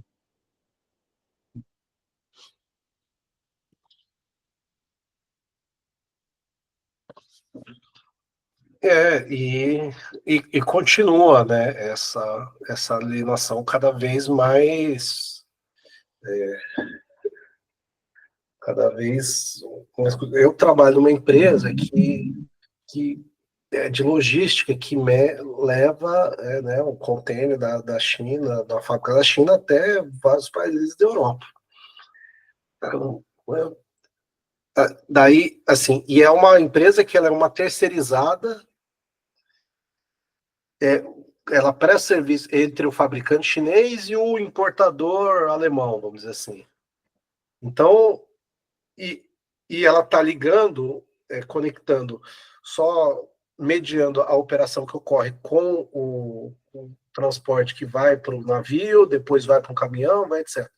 S1: E continua, né, essa alienação cada vez mais, cada vez. Eu trabalho numa empresa que é de logística, que leva né, o contêiner da China, da fábrica da China, até vários países da Europa. Então, daí, assim, e é uma empresa que ela é uma terceirizada, ela presta serviço entre o fabricante chinês e o importador alemão, vamos dizer assim. Então, e ela está ligando, conectando, só mediando a operação que ocorre com o transporte que vai para o navio, depois vai para um caminhão, vai, etc.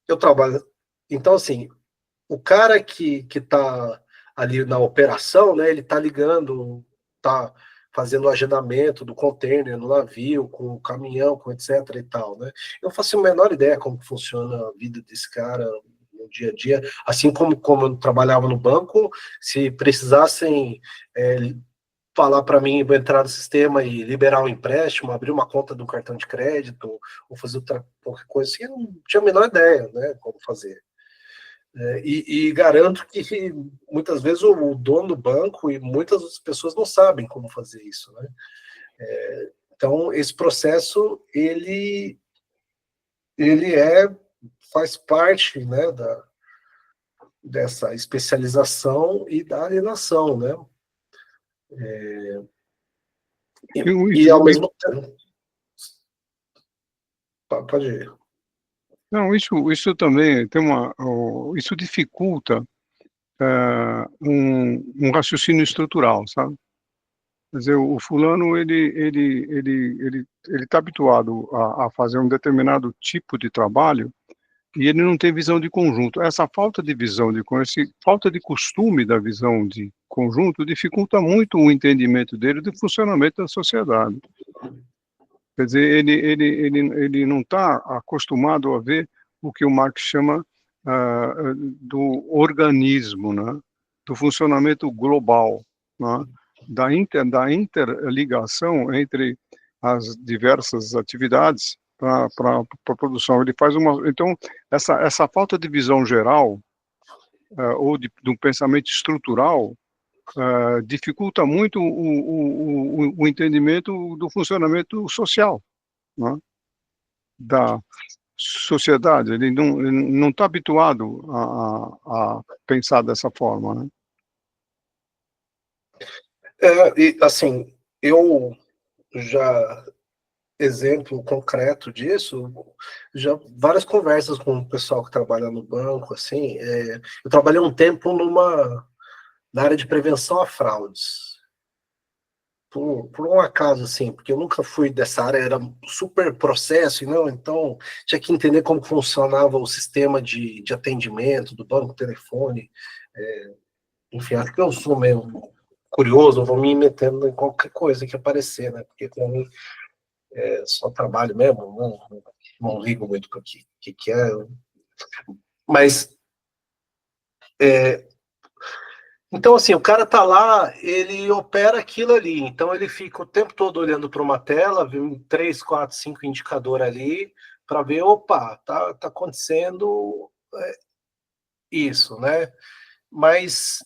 S1: Eu trabalho. Então, assim, o cara que está ali na operação, né, ele está ligando, está fazendo o agendamento do container no navio, com o caminhão, com etc e tal, né? Eu não faço a menor ideia como funciona a vida desse cara no dia a dia, assim como eu trabalhava no banco, se precisassem falar para mim entrar no sistema e liberar um empréstimo, abrir uma conta do cartão de crédito, ou fazer qualquer coisa assim, eu não tinha a menor ideia, né, como fazer. E garanto que muitas vezes o dono do banco e muitas outras pessoas não sabem como fazer isso, né? Então, esse processo, ele faz parte, né, dessa especialização e da alienação, né? E ao mesmo tempo... Pode ir.
S2: Não, isso também tem isso dificulta um raciocínio estrutural, sabe? Quer dizer, o fulano, ele está habituado a fazer um determinado tipo de trabalho e ele não tem visão de conjunto. Essa falta de visão falta de costume da visão de conjunto dificulta muito o entendimento dele do funcionamento da sociedade. Quer dizer, ele não está acostumado a ver o que o Marx chama do organismo, né? Do funcionamento global, né? Da interligação entre as diversas atividades para a produção. Ele faz então, essa falta de visão geral, ou de um pensamento estrutural, dificulta muito o entendimento do funcionamento social, né, da sociedade. Ele não está habituado a pensar dessa forma, né?
S1: E assim, eu já exemplo concreto disso, já várias conversas com o pessoal que trabalha no banco, assim, eu trabalhei um tempo na área de prevenção a fraudes. por um acaso, assim, porque eu nunca fui dessa área, era super processo, não, então tinha que entender como funcionava o sistema de atendimento do banco, telefone, enfim, acho que eu sou meio curioso, eu vou me metendo em qualquer coisa que aparecer, né, porque para mim é só trabalho mesmo, não ligo muito para o que é, mas então, assim, o cara tá lá, ele opera aquilo ali, então ele fica o tempo todo olhando para uma tela, vê 3, 4, 5 indicadores ali, para ver, opa, tá acontecendo isso, né? Mas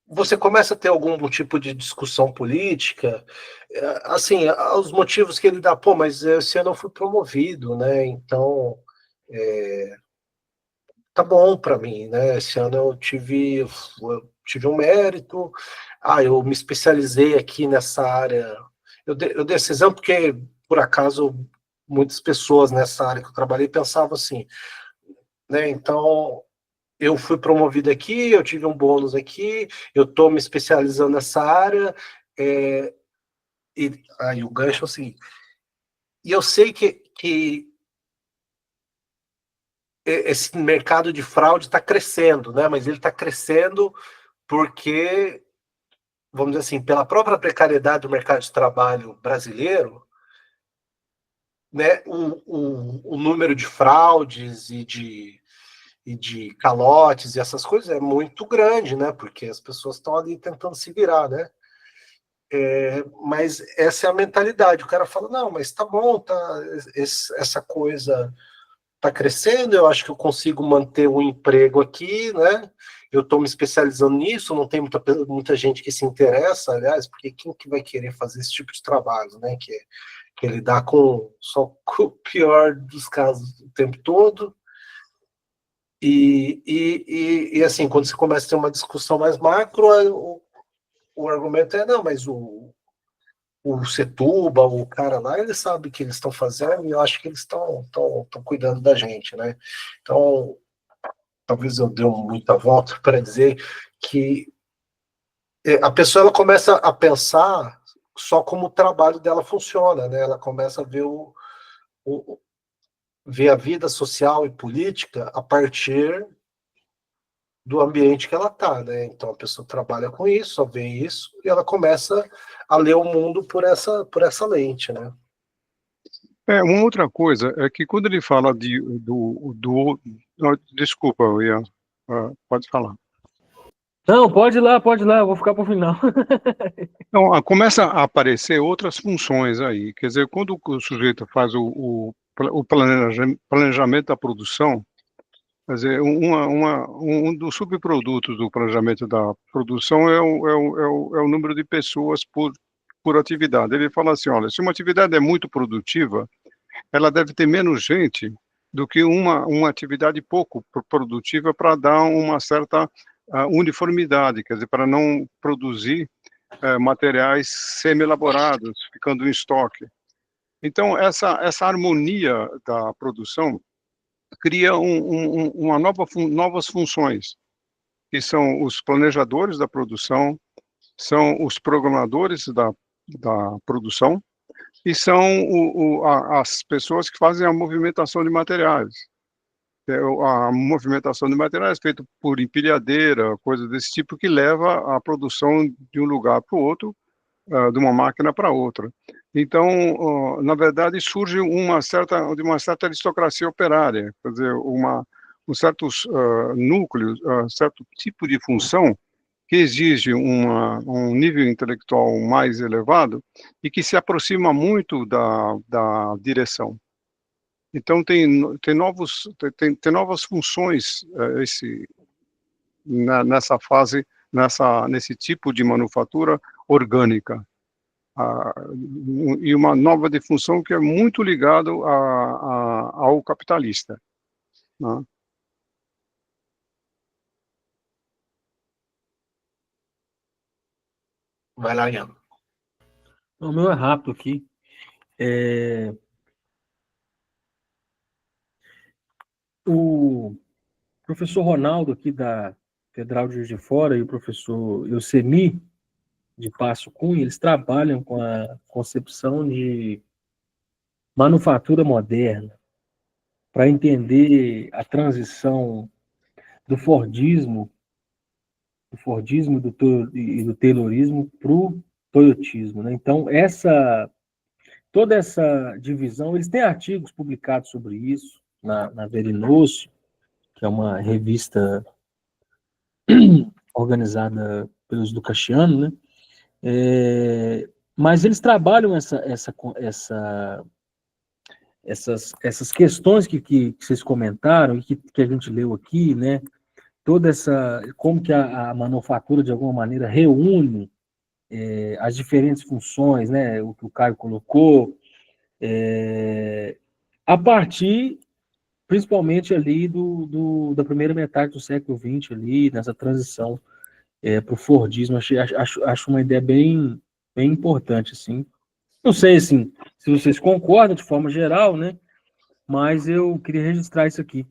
S1: você começa a ter algum tipo de discussão política, assim, os motivos que ele dá, pô, mas esse ano eu fui promovido, né? Então, tá bom para mim, né? Esse ano eu tive um mérito, eu me especializei aqui nessa área. Eu dei esse exemplo porque, por acaso, muitas pessoas nessa área que eu trabalhei pensavam assim, né? Então, eu fui promovido aqui, eu tive um bônus aqui, eu estou me especializando nessa área, e aí o gancho é o seguinte, e eu sei que esse mercado de fraude está crescendo, né? Mas ele está crescendo porque, vamos dizer assim, pela própria precariedade do mercado de trabalho brasileiro, né, o número de fraudes e de calotes e essas coisas é muito grande, né? Porque as pessoas estão ali tentando se virar, né? Mas essa é a mentalidade. O cara fala, não, mas tá bom, essa coisa tá crescendo, eu acho que eu consigo manter um emprego aqui, né? Eu estou me especializando nisso, não tem muita gente que se interessa, aliás, porque quem que vai querer fazer esse tipo de trabalho, né? Que é lidar só com o pior dos casos o tempo todo. E assim, quando você começa a ter uma discussão mais macro, o argumento é, não, mas o Setúbal, o cara lá, ele sabe o que eles estão fazendo e eu acho que eles estão cuidando da gente, né? Então, talvez eu dê muita volta para dizer que a pessoa ela começa a pensar só como o trabalho dela funciona, né? Ela começa a o- ver a vida social e política a partir do ambiente que ela está, né? Então a pessoa trabalha com isso, só vê isso e ela começa a ler o mundo por essa lente, né?
S2: Uma outra coisa é que quando ele fala desculpa, Ian, pode falar.
S3: Não, pode ir lá, eu vou ficar para o final.
S2: Então, começa a aparecer outras funções aí, quer dizer, quando o sujeito faz o planejamento da produção, quer dizer, um dos subprodutos do planejamento da produção é o número de pessoas por atividade. Ele fala assim, olha, se uma atividade é muito produtiva, ela deve ter menos gente do que uma atividade pouco produtiva para dar uma certa uniformidade, quer dizer, para não produzir materiais semi-elaborados, ficando em estoque. Então, essa harmonia da produção cria novas funções, que são os planejadores da produção, são os programadores da produção, e são as pessoas que fazem a movimentação de materiais. A movimentação de materiais é feita por empilhadeira, coisa desse tipo, que leva a produção de um lugar para o outro, de uma máquina para outra. Então, na verdade, surge de uma certa aristocracia operária, quer dizer, um certos núcleos, certo tipo de função que exige um nível intelectual mais elevado e que se aproxima muito da direção. Então, tem novas funções nessa fase, nesse tipo de manufatura orgânica. E uma nova de função que é muito ligado ao capitalista, né?
S1: Vai lá, Ian.
S3: O meu é rápido aqui. O professor Ronaldo, aqui da Federal de Juiz de Fora, e o professor Eusemi, de Passo Cunha, eles trabalham com a concepção de manufatura moderna para entender a transição do Fordismo, e do Taylorismo para o Toyotismo, né? Então, toda essa divisão, eles têm artigos publicados sobre isso na Verinosso, que é uma revista organizada pelos Lucasciano, né? Mas eles trabalham essas questões que vocês comentaram e que a gente leu aqui, né? Toda como que a manufatura, de alguma maneira, reúne as diferentes funções, né? O que o Caio colocou, a partir, principalmente ali da primeira metade do século XX, ali, nessa transição para o Fordismo. Acho uma ideia bem, bem importante, assim. Não sei, assim, se vocês concordam de forma geral, né? Mas eu queria registrar isso aqui.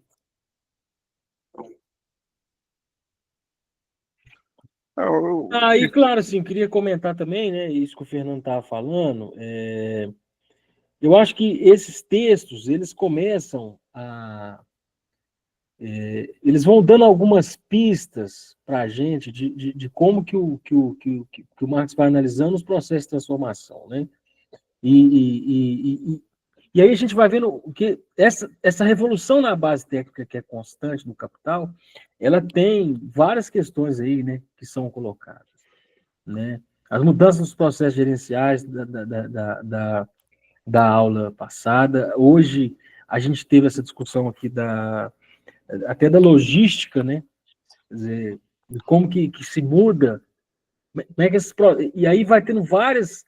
S3: E claro, assim, queria comentar também, né, isso que o Fernando estava falando, eu acho que esses textos, eles começam eles vão dando algumas pistas para a gente de como que o Marx vai analisando os processos de transformação, né? E aí a gente vai vendo que essa revolução na base técnica que é constante no Capital, ela tem várias questões aí, né, que são colocadas, né? As mudanças nos processos gerenciais da aula passada. Hoje a gente teve essa discussão aqui até da logística, né? Quer dizer, de como que se muda, como é que e aí vai tendo várias.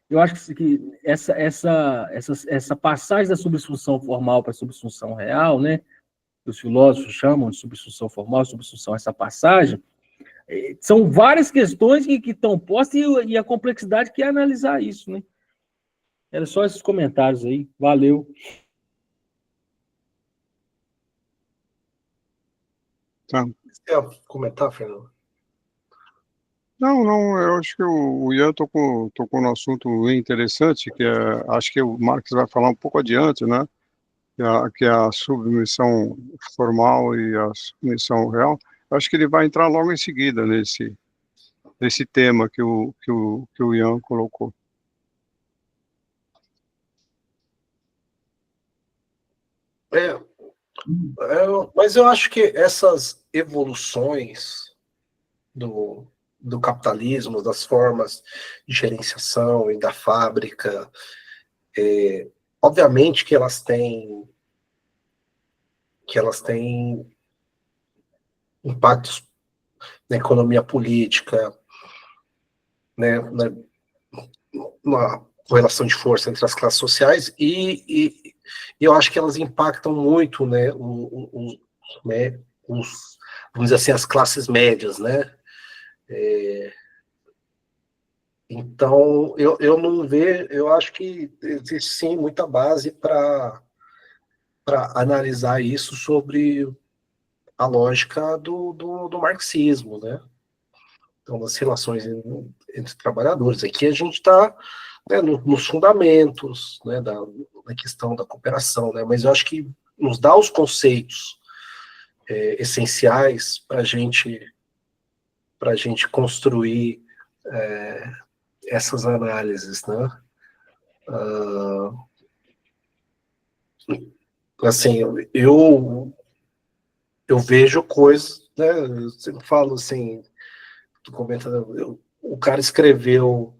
S3: Eu acho que essa passagem da subsunção formal para a subsunção real, né? Os filósofos chamam de subsunção formal, subsunção, essa passagem, são várias questões que estão postas e a complexidade que é analisar isso, né? Era só esses comentários aí. Valeu.
S2: Tá.
S1: Você quer comentar, Fernando?
S2: Não, eu acho que o Ian tocou num assunto interessante, que acho que o Marx vai falar um pouco adiante, né? Que é a submissão formal e a submissão real. Acho que ele vai entrar logo em seguida nesse tema que o Ian colocou.
S1: Mas eu acho que essas evoluções do capitalismo, das formas de gerenciação e da fábrica, obviamente que elas têm impactos na economia política, né, na correlação de força entre as classes sociais, e eu acho que elas impactam muito, né, vamos dizer assim, as classes médias, né? Então, eu não vejo, eu acho que existe sim muita base para analisar isso sobre a lógica do marxismo, né? Então, das relações entre trabalhadores. Aqui a gente está, né, nos fundamentos, né, da questão da cooperação, né? Mas eu acho que nos dá os conceitos essenciais para a gente construir essas análises, né? Assim, eu vejo coisas, né? Eu sempre falo assim, tu comenta, o cara escreveu,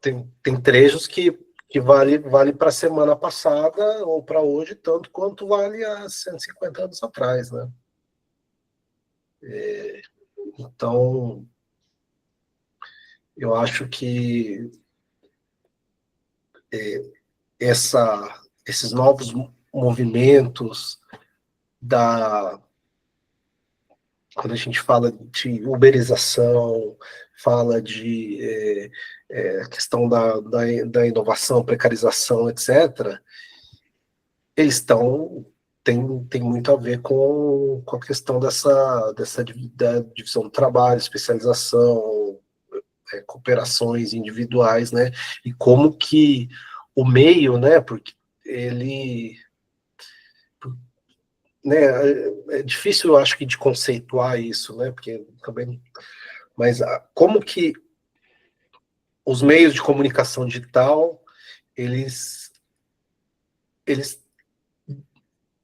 S1: tem trechos que vale para a semana passada ou para hoje, tanto quanto vale há 150 anos atrás, né? Então, eu acho que esses novos movimentos quando a gente fala de uberização, fala de questão da inovação, precarização, etc., eles tem muito a ver com a questão da divisão do trabalho, especialização, cooperações individuais, né? E como que o meio, né? Porque ele, né? É difícil, eu acho que de conceituar isso, né? Porque também, mas como que os meios de comunicação digital eles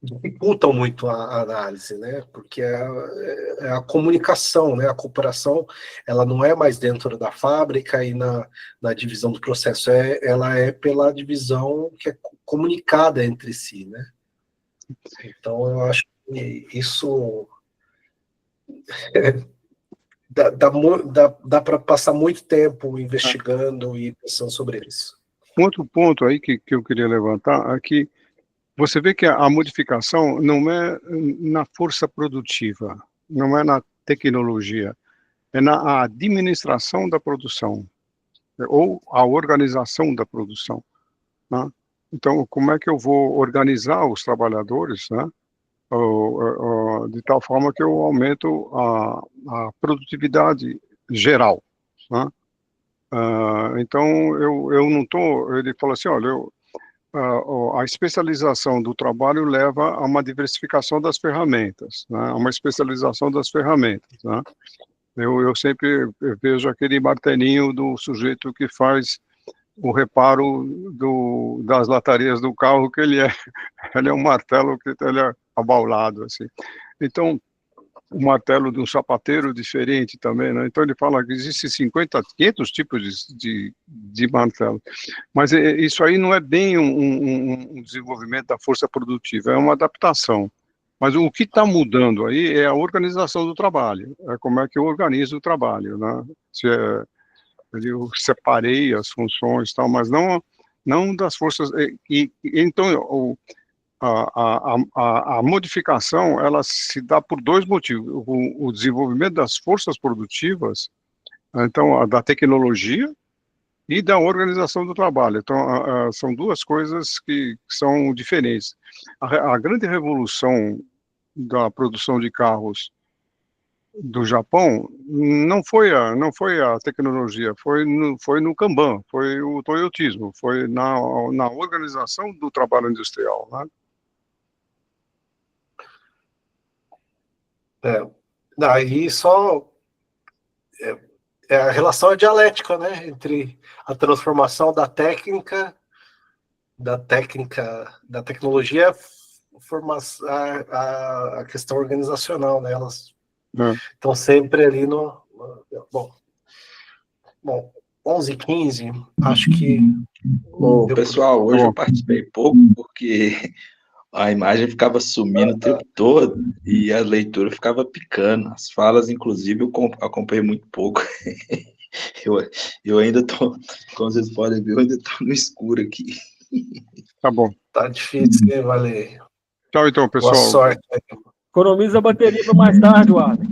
S1: dificultam muito a análise, né? Porque é a comunicação, né? A cooperação, ela não é mais dentro da fábrica e na divisão do processo, ela é pela divisão que é comunicada entre si, né? Então, eu acho que isso dá para passar muito tempo investigando e pensando sobre isso.
S2: Um outro ponto aí que eu queria levantar é que você vê que a modificação não é na força produtiva, não é na tecnologia, é na administração da produção, ou a organização da produção, né? Então, como é que eu vou organizar os trabalhadores, né? De tal forma que eu aumento a produtividade geral, né? Então, eu não estou... Ele falou assim, olha, a especialização do trabalho leva a uma diversificação das ferramentas, né? A uma especialização das ferramentas, né? Eu sempre vejo aquele martelinho do sujeito que faz o reparo das latarias do carro, que ele é um martelo que ele é abaulado, assim. Então, o martelo de um sapateiro diferente também, né? Então ele fala que existem 500 tipos de martelo. Mas isso aí não é bem um desenvolvimento da força produtiva, é uma adaptação. Mas o que está mudando aí é a organização do trabalho, é como é que eu organizo o trabalho, né? Eu separei as funções e tal, mas não das forças... Então, a modificação, ela se dá por dois motivos: o desenvolvimento das forças produtivas, então, da tecnologia e da organização do trabalho. Então, são duas coisas que são diferentes. A grande revolução da produção de carros do Japão não foi a tecnologia, foi no Kanban, foi o toyotismo, foi na organização do trabalho industrial, né?
S1: Daí só a relação é dialética, né, entre a transformação da tecnologia, a questão organizacional, né? Elas estão sempre ali bom, 11h15, acho que...
S4: Pessoal, hoje eu participei pouco porque a imagem ficava sumindo o tempo todo e a leitura ficava picando. As falas, inclusive, eu acompanhei muito pouco. Eu ainda tô, como vocês podem ver, eu ainda tô no escuro aqui.
S2: Tá bom.
S1: Tá difícil, hein, Valer?
S2: Tchau, então, pessoal.
S1: Boa sorte.
S3: Economiza a bateria para mais tarde, Wader.